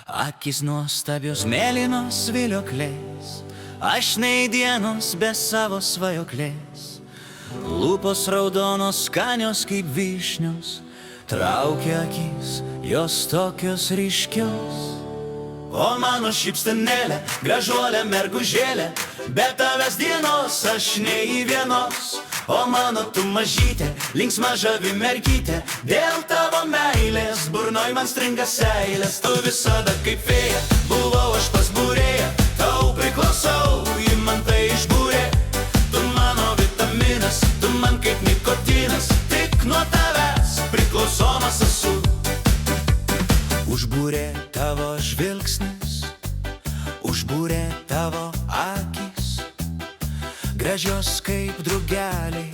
Akis nuostabios mėlynos viliokliais, aš nei dienos be savo svajoklės. Lūpos raudonos skanios kaip vyšnios, traukia akis, jos tokios ryškios. O mano šypsenėlė, gražuolė mergužėlė, be tavęs dienos aš nei vienos. O mano tu mažytė, linksma žavi mergytė, dėl tavo meilės burnoj man stringa seilės. Tu visada kaip fėja, buvau aš pas būrėją, tau priklausau, ji man tai išbūrė. Tu mano vitaminas, tu man kaip nikotinas, tik nuo tavęs priklausomas esu. Užbūrė tavo žvilgsnis, užbūrė tavo akis, gražios kaip drugeliai,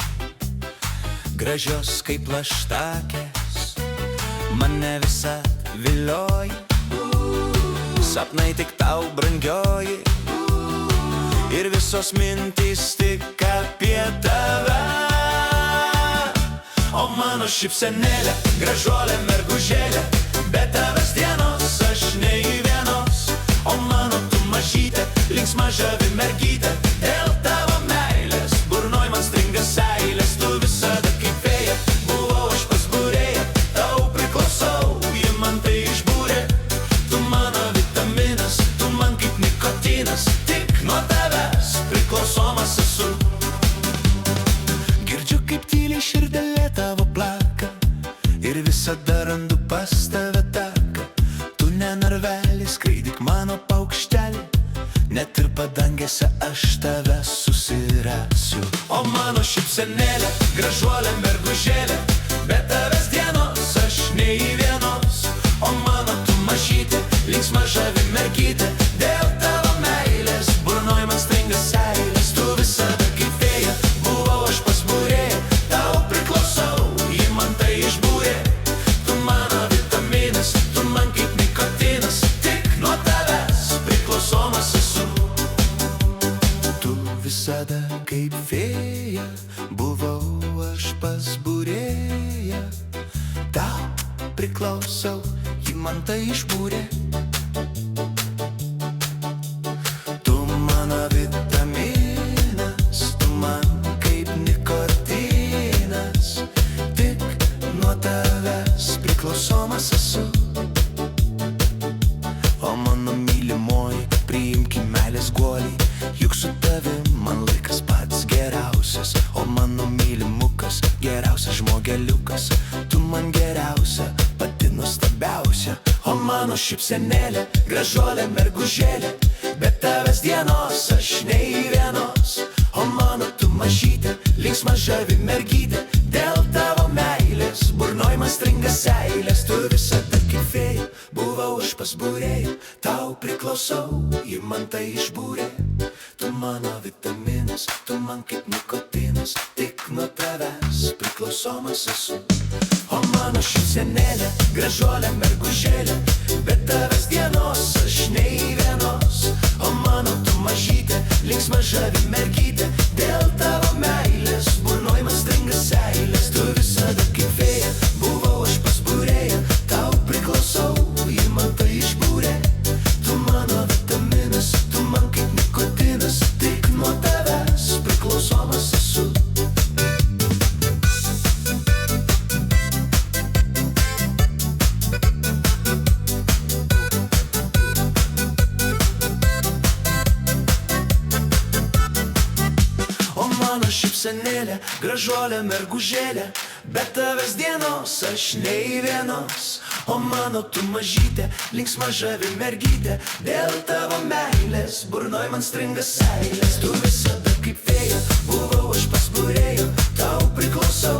gražios kaip plaštakės. Mane visad vilioji, sapnai tik tau brangioji, ir visos mintys tik apie tave. O mano šypsenėlė, gražuolė mergužėlė, be tavęs dienos aš nei vienos. O mano tu mažytė, linksma žavi mergytė, dėl tavo meilės burnoj man stringa seilės. Tu visada kaip fėja, buvau aš pas būrėją, tau priklausau, ji man tai išbūrė. Tu mano vitaminas, tu man kaip nikotinas, tik nuo tavęs priklausomas esu. Girdžiu kaip tyliai širdelė tavo plaka, ir visada randu pas tave taką. Tu ne narvelis, skraidyk mano paukštelį, net ir padangėse aš tave susirasiu. O mano šypsenėlė, gražuolė mergužėlė, be tavęs dienos aš nei vienos. O mano tu mažytė, linksma žavi mergytė, dėl tavo meilės burnoj man stringa seilės. Tu visada kaip fėja, buvau aš pas būrėją, tau priklausau, ji man tai išbūrė. Tu mano vitaminas, tu man kaip nikotinas, tik nuo tavęs priklausomas esu. Tu visada kaip fėja, buvau aš pas būrėją, tau priklausau, ji man tai išbūrė. Tu mano vitaminas, tu man kaip nikotinas, tik nuo tavęs priklausomas esu. O mano mylimoji, priimki meilės guolį, juk su tavim man laikas pats geriausias. O mano mylimukas, geriausias žmogeliukas, tu man geriausia, pati nuostabiausia. O mano šypsenėlė, gražuolė mergužėlė, be tavęs dienos aš nei vienos. O mano tu mažytė, linksma žavi mergytė, dėl tavo meilės burnoj man stringa seilės. Tu visada kaip fėja, buvau aš pas būrėją, tau priklausau, ji man tai išbūrė. Tu mano vitaminas, tu man kaip nikotinas, tik nuo tavęs priklausomas esu. O mano šypsenėlė, gražuolė mergužėlė, be tavęs dienos aš nei vienos. O mano tu mažytė, linksma žavi mergytė, dėl tavo meilės burnoj man stringa seilės. Tu visada kaip fėja, buvau aš pas būrėją, tau priklausau, ji man tai išbūrė. Tu mano vitaminas, tu man kaip nikotinas, tik nuo tavęs priklausomas esu. O mano šypsenėlė, gražuolė mergužėlė, be tavęs dienos aš nei vienos. O mano tu mažytė, linksma žavi mergytė, dėl tavo meilės burnoj man stringa seilės. Tu visada kaip fėja, buvau aš pas būrėją, tau priklausau,